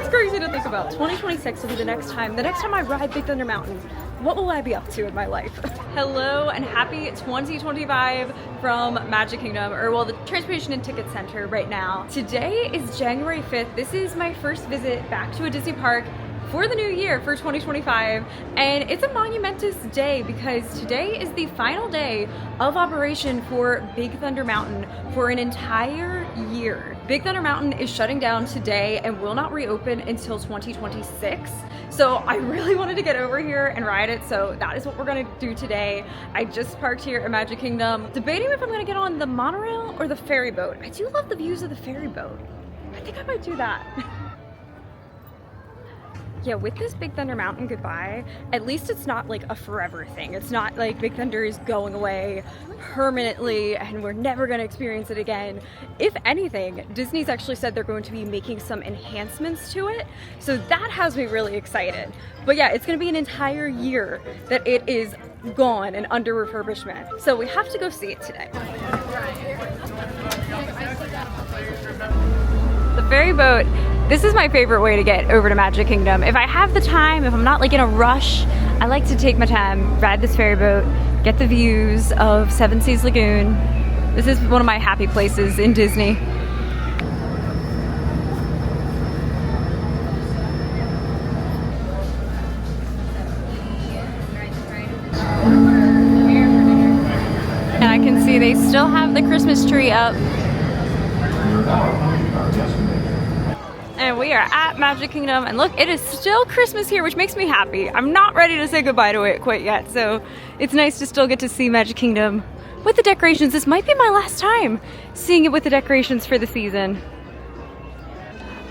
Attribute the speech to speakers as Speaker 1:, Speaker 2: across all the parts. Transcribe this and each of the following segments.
Speaker 1: It's crazy to think about. 2026 will be the next time I ride Big Thunder Mountain. What will I be up to in my life? Hello and happy 2025 from Magic Kingdom, or well, the Transportation and Ticket Center right now. Today is January 5th. This is my first visit back to a Disney park for the new year, for 2025, and it's a monumentous day because today is the final day of operation for Big Thunder Mountain for an entire year. Big Thunder Mountain is shutting down today and will not reopen until 2026. So I really wanted to get over here and ride it, so that is what we're gonna do today. I just parked here at Magic Kingdom, debating if I'm gonna get on the monorail or the ferry boat. I do love the views of the ferry boat. I think I might do that. Yeah, with this Big Thunder Mountain goodbye, at least it's not like a forever thing. It's not like Big Thunder is going away permanently and we're never going to experience it again. If anything, Disney's actually said they're going to be making some enhancements to it. So that has me really excited. But yeah, it's going to be an entire year that it is gone and under refurbishment. So we have to go see it today. The ferry boat. This is my favorite way to get over to Magic Kingdom. If I have the time, if I'm not like in a rush, I like to take my time, ride this ferry boat, get the views of Seven Seas Lagoon. This is one of my happy places in Disney. And I can see they still have the Christmas tree up. And we are at Magic Kingdom, and look, it is still Christmas here, which makes me happy. I'm not ready to say goodbye to it quite yet, so it's nice to still get to see Magic Kingdom with the decorations. This might be my last time seeing it with the decorations for the season.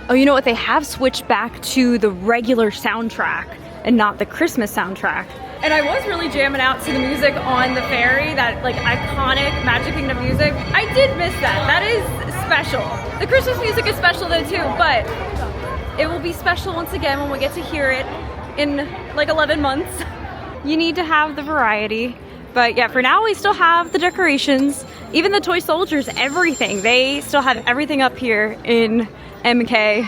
Speaker 1: Oh, you know what? They have switched back to the regular soundtrack and not the Christmas soundtrack. And I was really jamming out to the music on the ferry, that like iconic Magic Kingdom music. I did miss that. That is special. The Christmas music is special though too, but it will be special once again when we get to hear it in like 11 months. You need to have the variety. But yeah, for now we still have the decorations, even the toy soldiers, everything. They still have everything up here in MK.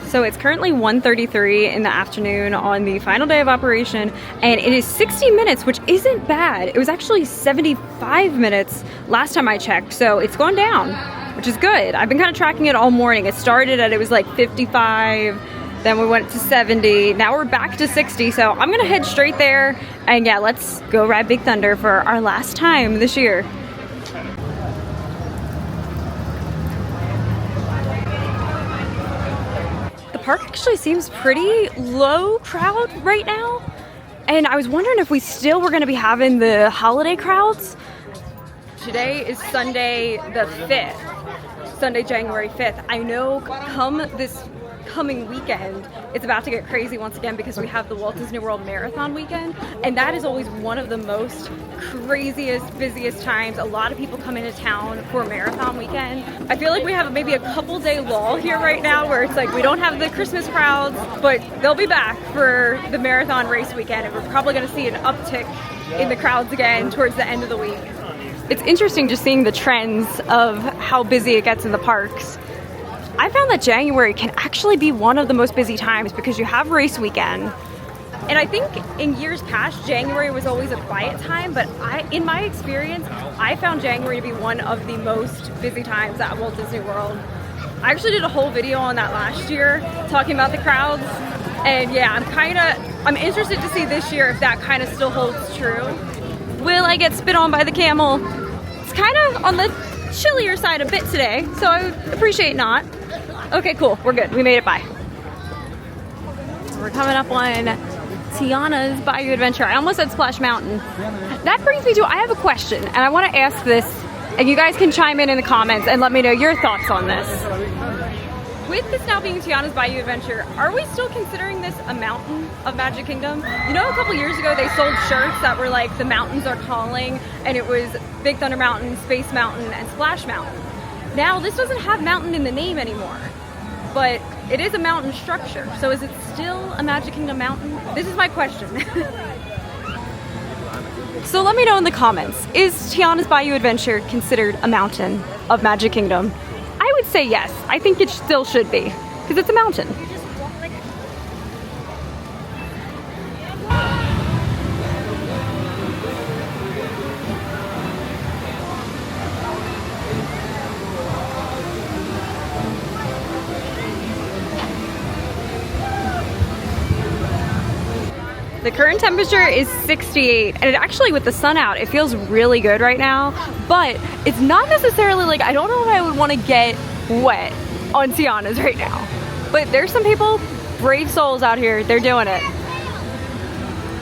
Speaker 1: So it's currently 1:33 in the afternoon on the final day of operation, and it is 60 minutes, which isn't bad. It was actually 75 minutes last time I checked, so it's gone down, which is good. I've been kind of tracking it all morning. It started at, it was like 55, then we went to 70, now we're back to 60, so I'm gonna head straight there, and yeah, let's go ride Big Thunder for our last time this year. The park actually seems pretty low crowd right now, and I was wondering if we still were going to be having the holiday crowds. Today is Sunday the 5th, Sunday January 5th. I know come this coming weekend it's about to get crazy once again because we have the Walt Disney World Marathon weekend, and that is always one of the most craziest, busiest times. A lot of people come into town for Marathon weekend. I feel like we have maybe a couple day lull here right now where it's like we don't have the Christmas crowds, but they'll be back for the Marathon race weekend, and we're probably going to see an uptick in the crowds again towards the end of the week. It's interesting just seeing the trends of how busy it gets in the parks. I found that January can actually be one of the most busy times because you have race weekend. And I think in years past, January was always a quiet time, but in my experience, I found January to be one of the most busy times at Walt Disney World. I actually did a whole video on that last year, talking about the crowds. And yeah, I'm interested to see this year if that kind of still holds true. Will I get spit on by the camel? It's kind of on the chillier side a bit today, so I would appreciate not. Okay, cool, we're good, we made it by. We're coming up on Tiana's Bayou Adventure. I almost said Splash Mountain. That brings me to, I have a question, and I want to ask this, and you guys can chime in the comments and let me know your thoughts on this. With this now being Tiana's Bayou Adventure, are we still considering this a mountain of Magic Kingdom? You know, a couple years ago they sold shirts that were like, the mountains are calling, and it was Big Thunder Mountain, Space Mountain, and Splash Mountain. Now this doesn't have mountain in the name anymore, but it is a mountain structure. So is it still a Magic Kingdom mountain? This is my question. So let me know in the comments, is Tiana's Bayou Adventure considered a mountain of Magic Kingdom? I would say yes. I think it still should be, because it's a mountain. The current temperature is 68, and it actually, with the sun out, it feels really good right now, but it's not necessarily like, I don't know if I would want to get wet on Tiana's right now. But there's some people, brave souls out here, they're doing it.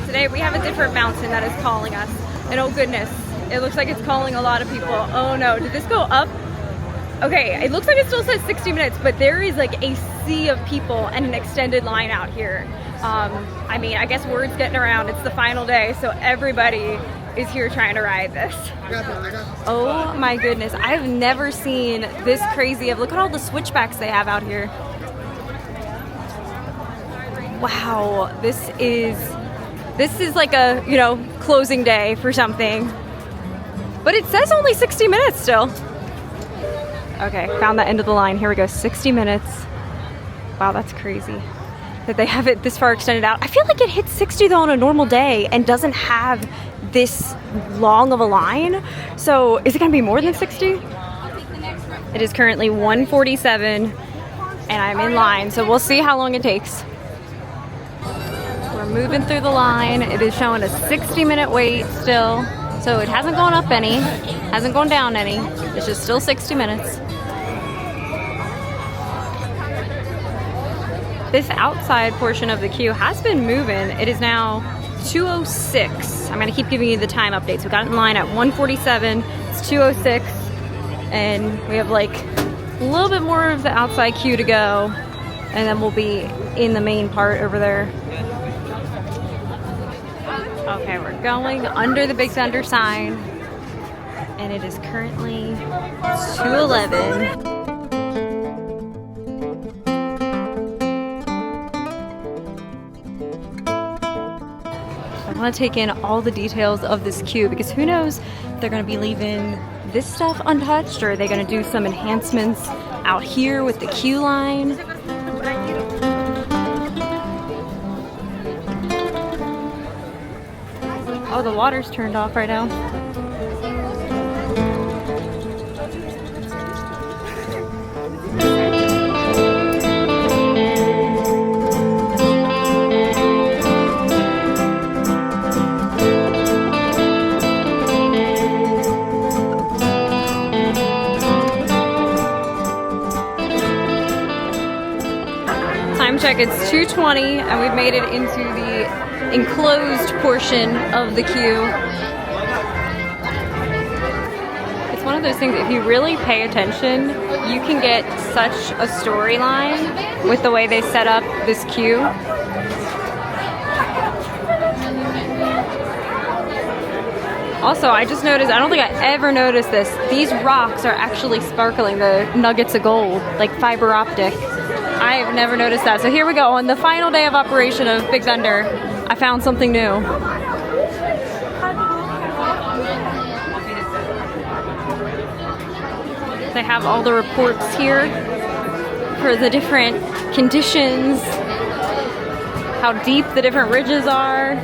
Speaker 1: Today we have a different mountain that is calling us, and oh goodness, it looks like it's calling a lot of people. Oh no, did this go up? Okay, it looks like it still says 60 minutes, but there is like a sea of people and an extended line out here. I mean, I guess word's getting around. It's the final day, so everybody is here trying to ride this. Oh my goodness, I've never seen this crazy of, look at all the switchbacks they have out here. Wow, this is like a, you know, closing day for something. But it says only 60 minutes still. Okay, found the end of the line. Here we go, 60 minutes. Wow, that's crazy that they have it this far extended out. I feel like it hits 60 though on a normal day and doesn't have this long of a line. So is it gonna be more than 60? It is currently 1:47 and I'm in line, so we'll see how long it takes. We're moving through the line. It is showing a 60-minute wait still. So it hasn't gone up any, hasn't gone down any. It's just still 60 minutes. This outside portion of the queue has been moving. It is now 2:06. I'm gonna keep giving you the time updates. We got in line at 1:47, it's 2:06, and we have like a little bit more of the outside queue to go, and then we'll be in the main part over there. Okay, we're going under the Big Thunder sign, and it is currently 2:11. I want to take in all the details of this queue, because who knows if they're going to be leaving this stuff untouched, or are they going to do some enhancements out here with the queue line. Oh, the water's turned off right now. Time check, it's 2:20 and we've made it into the enclosed portion of the queue. It's one of those things, if you really pay attention, you can get such a storyline with the way they set up this queue. Also, I just noticed, I don't think I ever noticed this, these rocks are actually sparkling, the nuggets of gold, like fiber optic. I have never noticed that. So here we go, on the final day of operation of Big Thunder, I found something new. They have all the reports here for the different conditions, how deep the different ridges are.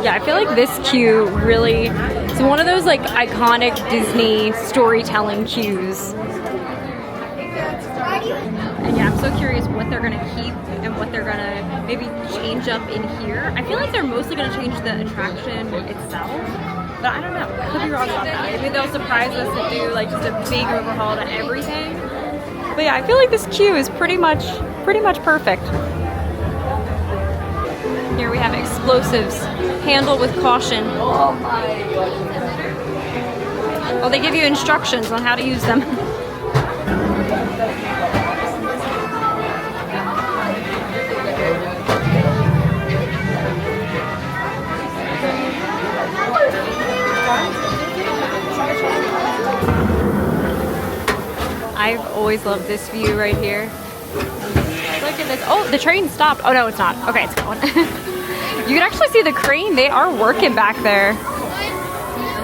Speaker 1: Yeah, I feel like this queue really, it's one of those like iconic Disney storytelling queues. And yeah, I'm so curious what they're gonna keep and what they're gonna maybe change up in here. I feel like they're mostly gonna change the attraction itself, but I don't know. I could be wrong about that. Maybe they'll surprise us and do like just a big overhaul to everything. But yeah, I feel like this queue is pretty much perfect. Here we have explosives. Handle with caution. Well, they give you instructions on how to use them. I've always loved this view right here. Look at this. Oh, the train stopped. Oh no, it's not. Okay, it's going. You can actually see the crane. They are working back there.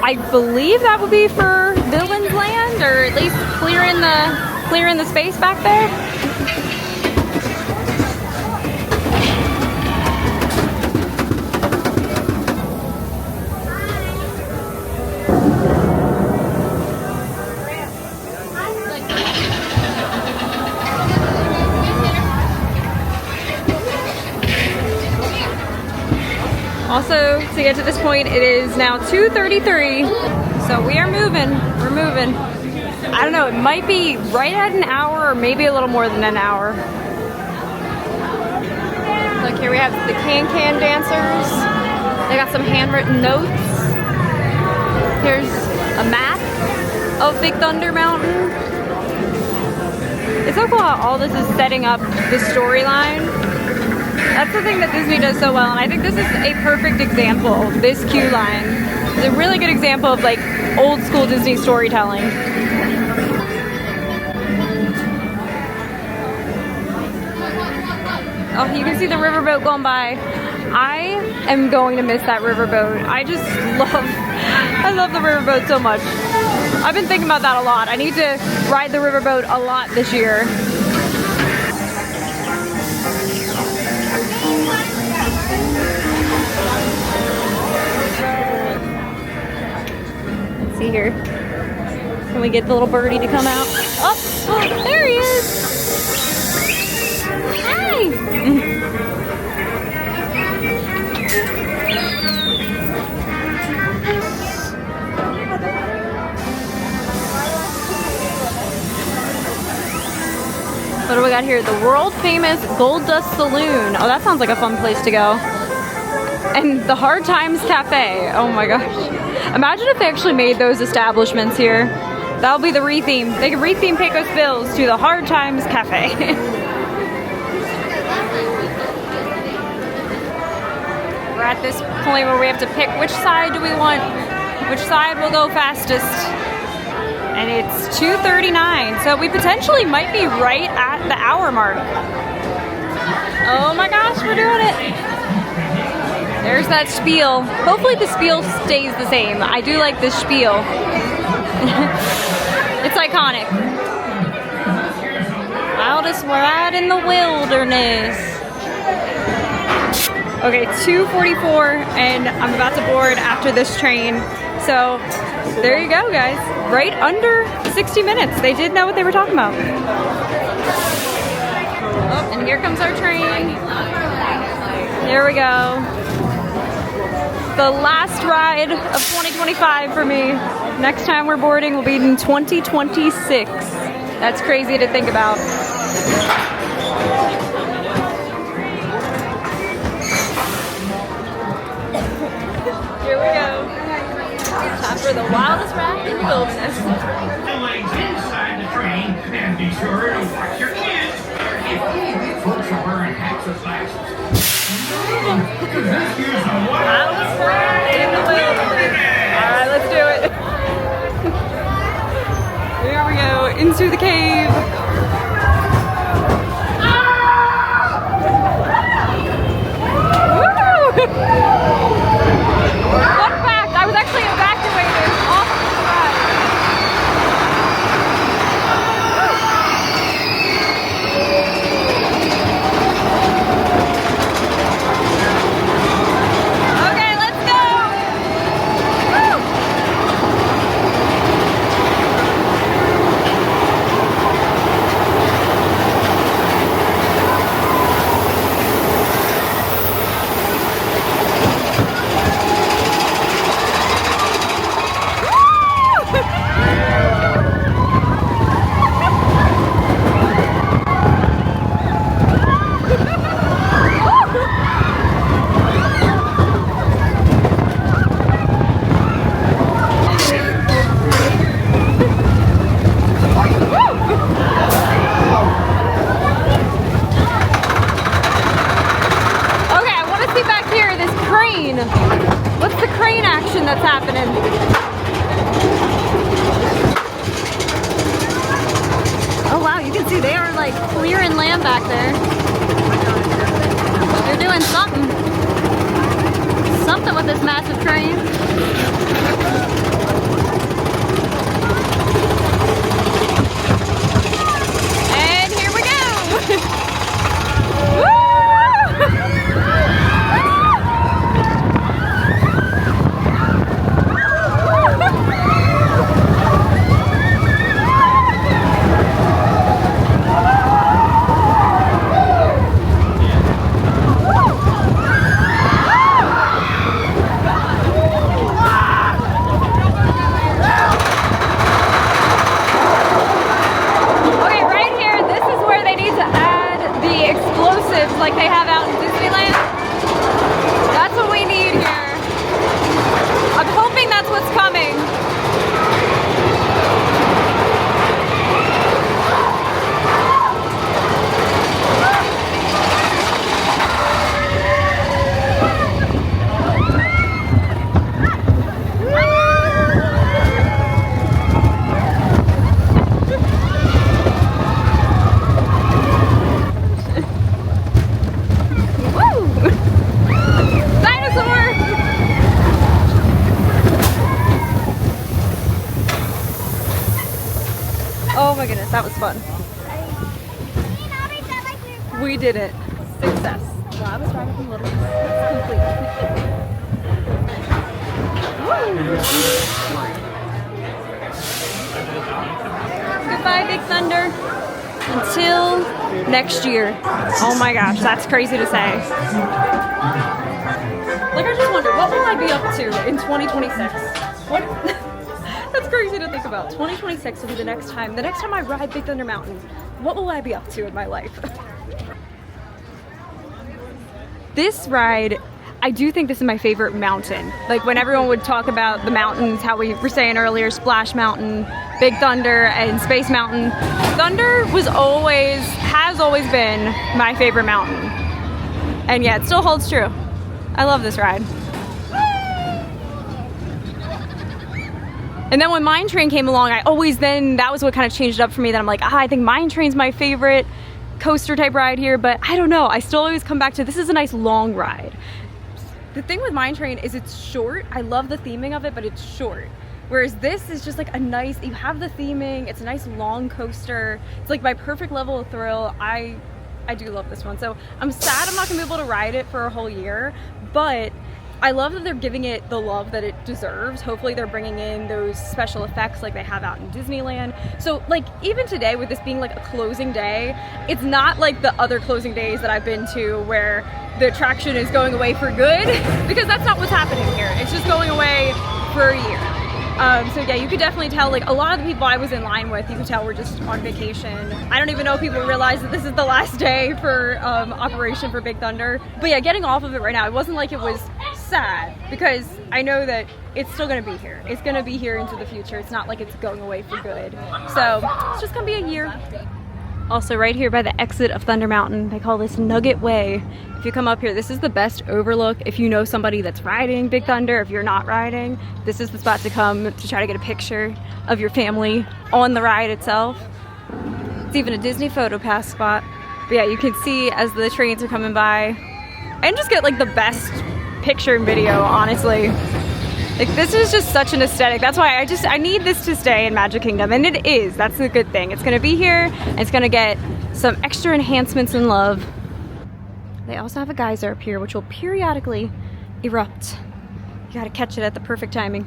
Speaker 1: I believe that would be for Villain's Land, or at least clearing the space back there. Also, to get to this point, it is now 2:33, so we are moving. We're moving. I don't know, it might be right at an hour or maybe a little more than an hour. Look, here we have the can-can dancers. They got some handwritten notes. Here's a map of Big Thunder Mountain. It's so cool how all this is setting up the storyline. That's the thing that Disney does so well, and I think this is a perfect example. This queue line is a really good example of like old school Disney storytelling. Oh, you can see the riverboat going by. I am going to miss that riverboat. I love the riverboat so much. I've been thinking about that a lot. I need to ride the riverboat a lot this year. Let's see here. Can we get the little birdie to come out? Oh, there he is. Hi. What do we got here? The world famous Gold Dust Saloon. Oh, that sounds like a fun place to go. And the Hard Times Cafe. Oh my gosh. Imagine if they actually made those establishments here. That'll be the retheme. They can retheme Pecos Bills to the Hard Times Cafe. We're at this point where we have to pick which side do we want, which side will go fastest. And it's 2:39, so we potentially might be right at the hour mark. Oh my gosh, we're doing it. There's that spiel. Hopefully the spiel stays the same. I do like this spiel. It's iconic. Wildest ride in the wilderness. Okay, 2:44, and I'm about to board after this train. So there you go, guys. Right under 60 minutes. They did know what they were talking about. Oh, and here comes our train. There we go. The last ride of 2025 for me. Next time we're boarding will be in 2026. That's crazy to think about. Here we go. Time for the wildest ride in the wilderness.
Speaker 2: Delays inside the train, and be sure to watch your kids. Folks are wearing hats and glasses. Here's the
Speaker 1: Wildest ride in the wilderness. Alright, let's do it. Here we go, into the cave. Woo! Fun fact, I was actually evacuated off the ride. Okay, let's go! Woo! Okay, I want to see back here this crane. What's the crane action that's happening? Oh wow, you can see they are like clearing land back there. They're doing something. something with this massive train. And here we go. Woo! Like they have out in Disneyland. That's what we need here. I'm hoping that's what's coming. Oh my goodness, that was fun. We did it. Success. Well, I was driving from Little. Complete. Goodbye, Big Thunder. Until next year. Oh my gosh, that's crazy to say. Like, I just wonder, what will I be up to in 2026? What? That's crazy to think about. 2026 will be the next time I ride Big Thunder Mountain. What will I be up to in my life? This ride, I do think this is my favorite mountain. Like when everyone would talk about the mountains, how we were saying earlier, Splash Mountain, Big Thunder, and Space Mountain. Thunder has always been my favorite mountain. And yeah, it still holds true. I love this ride. And then when Mine Train came along, that was what kind of changed it up for me. That I'm like, I think Mine Train's my favorite coaster type ride here, but I don't know. I still always come back to, this is a nice long ride. The thing with Mine Train is it's short. I love the theming of it, but it's short. Whereas this is just like a nice, you have the theming, it's a nice long coaster. It's like my perfect level of thrill. I do love this one. So I'm sad I'm not gonna be able to ride it for a whole year, but I love that they're giving it the love that it deserves. Hopefully they're bringing in those special effects like they have out in Disneyland. So like even today with this being like a closing day, it's not like the other closing days that I've been to where the attraction is going away for good, because that's not what's happening here. It's just going away for a year. So yeah, you could definitely tell, like a lot of the people I was in line with, you could tell we're just on vacation. I don't even know if people realize that this is the last day for operation for Big Thunder. But yeah, getting off of it right now, it wasn't like it was sad, because I know that it's still gonna be here. It's gonna be here into the future. It's not like it's going away for good. So it's just gonna be a year. Also right here by the exit of Thunder Mountain, they call this Nugget Way. If you come up here, this is the best overlook. If you know somebody that's riding Big Thunder, if you're not riding, this is the spot to come to try to get a picture of your family on the ride itself. It's even a Disney photo pass spot. But yeah, you can see as the trains are coming by and just get like the best picture and video, honestly. Like this is just such an aesthetic. That's why I need this to stay in Magic Kingdom, and it is. That's the good thing. It's gonna be here, and it's gonna get some extra enhancements and love. They also have a geyser up here, which will periodically erupt. You gotta catch it at the perfect timing.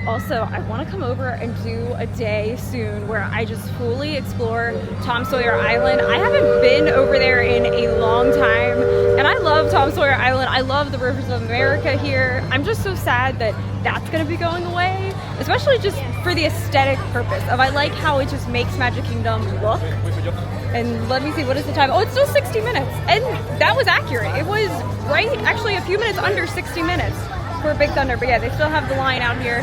Speaker 1: Also, I want to come over and do a day soon where I just fully explore Tom Sawyer Island. I haven't been over there in a long time, and I love Tom Sawyer Island. I love the Rivers of America here. I'm just so sad that that's going to be going away, especially just for the aesthetic purpose of, I like how it just makes Magic Kingdom look. And let me see, what is the time? Oh, it's still 60 minutes, and that was accurate. It was right, actually a few minutes under 60 minutes for Big Thunder, but yeah, they still have the line out here.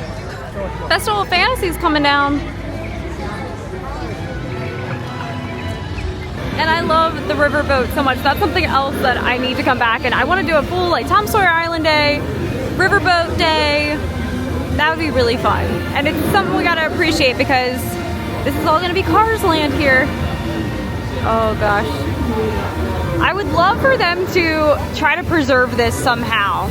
Speaker 1: Festival of Fantasy is coming down. And I love the riverboat so much. That's something else that I need to come back, and I want to do a full like Tom Sawyer Island day, riverboat day. That would be really fun. And it's something we gotta appreciate because this is all gonna be Cars Land here. Oh gosh. I would love for them to try to preserve this somehow.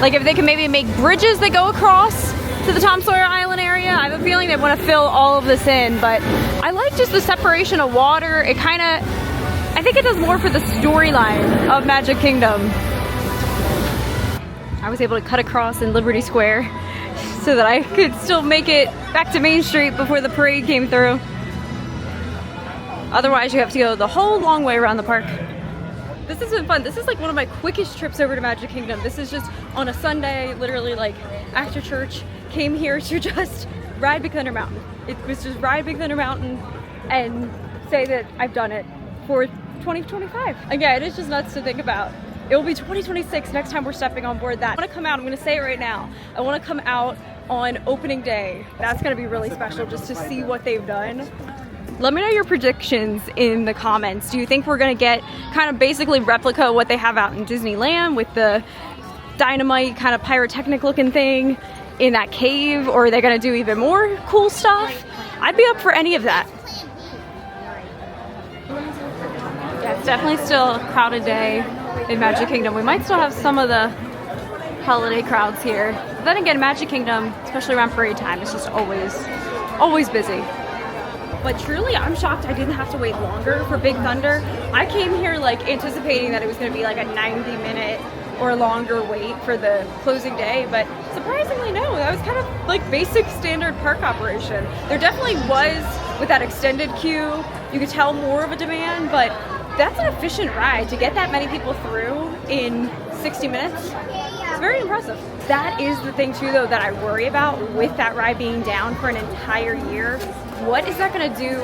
Speaker 1: Like if they can maybe make bridges that go across to the Tom Sawyer Island area. I have a feeling they want to fill all of this in, but I like just the separation of water. It kind of, I think it does more for the storyline of Magic Kingdom. I was able to cut across in Liberty Square so that I could still make it back to Main Street before the parade came through. Otherwise, you have to go the whole long way around the park. This has been fun. This is like one of my quickest trips over to Magic Kingdom. This is just on a Sunday, literally like after church, came here to just ride Big Thunder Mountain. It was just ride Big Thunder Mountain and say that I've done it for 2025. Again, it's just nuts to think about. It will be 2026 next time we're stepping on board that. I want to come out, I'm going to say it right now. I want to come out on opening day. That's going to be really special just to see what they've done. Let me know your predictions in the comments. Do you think we're gonna get kind of basically replica what they have out in Disneyland with the dynamite kind of pyrotechnic looking thing in that cave, or are they gonna do even more cool stuff? I'd be up for any of that. Yeah, it's definitely still a crowded day in Magic Kingdom. We might still have some of the holiday crowds here. But then again, Magic Kingdom, especially around parade time, is just always busy. But truly, I'm shocked I didn't have to wait longer for Big Thunder. I came here like anticipating that it was going to be like a 90-minute or longer wait for the closing day, but surprisingly no, that was kind of like basic standard park operation. There definitely was, with that extended queue, you could tell more of a demand, but that's an efficient ride. To get that many people through in 60 minutes, it's very impressive. That is the thing too though that I worry about with that ride being down for an entire year. What is that going to do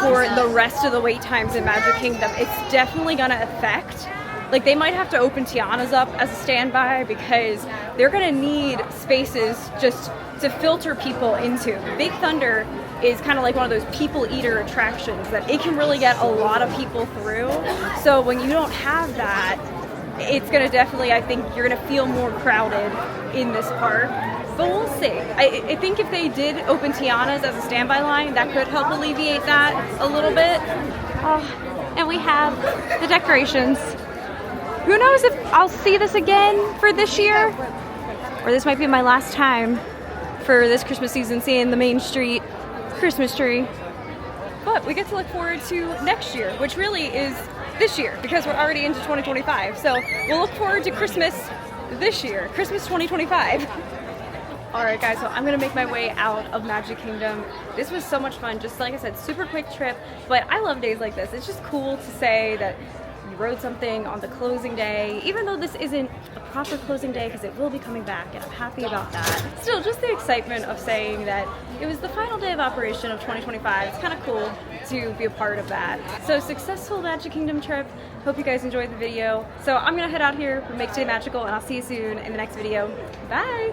Speaker 1: for the rest of the wait times in Magic Kingdom? It's definitely going to affect, like they might have to open Tiana's up as a standby because they're going to need spaces just to filter people into. Big Thunder is kind of like one of those people eater attractions that it can really get a lot of people through. So when you don't have that, it's going to definitely, I think you're going to feel more crowded in this park. But we'll see. I think if they did open Tiana's as a standby line, that could help alleviate that a little bit. Oh, and we have the decorations. Who knows if I'll see this again for this year? Or this might be my last time for this Christmas season seeing the Main Street Christmas tree. But we get to look forward to next year, which really is this year because we're already into 2025. So we'll look forward to Christmas this year, Christmas 2025. Alright guys, so I'm gonna make my way out of Magic Kingdom. This was so much fun, just like I said, super quick trip, but I love days like this. It's just cool to say that you rode something on the closing day, even though this isn't a proper closing day because it will be coming back and I'm happy about that. Still, just the excitement of saying that it was the final day of operation of 2025. It's kind of cool to be a part of that. So successful Magic Kingdom trip. Hope you guys enjoyed the video. So I'm gonna head out here, make today magical, and I'll see you soon in the next video. Bye!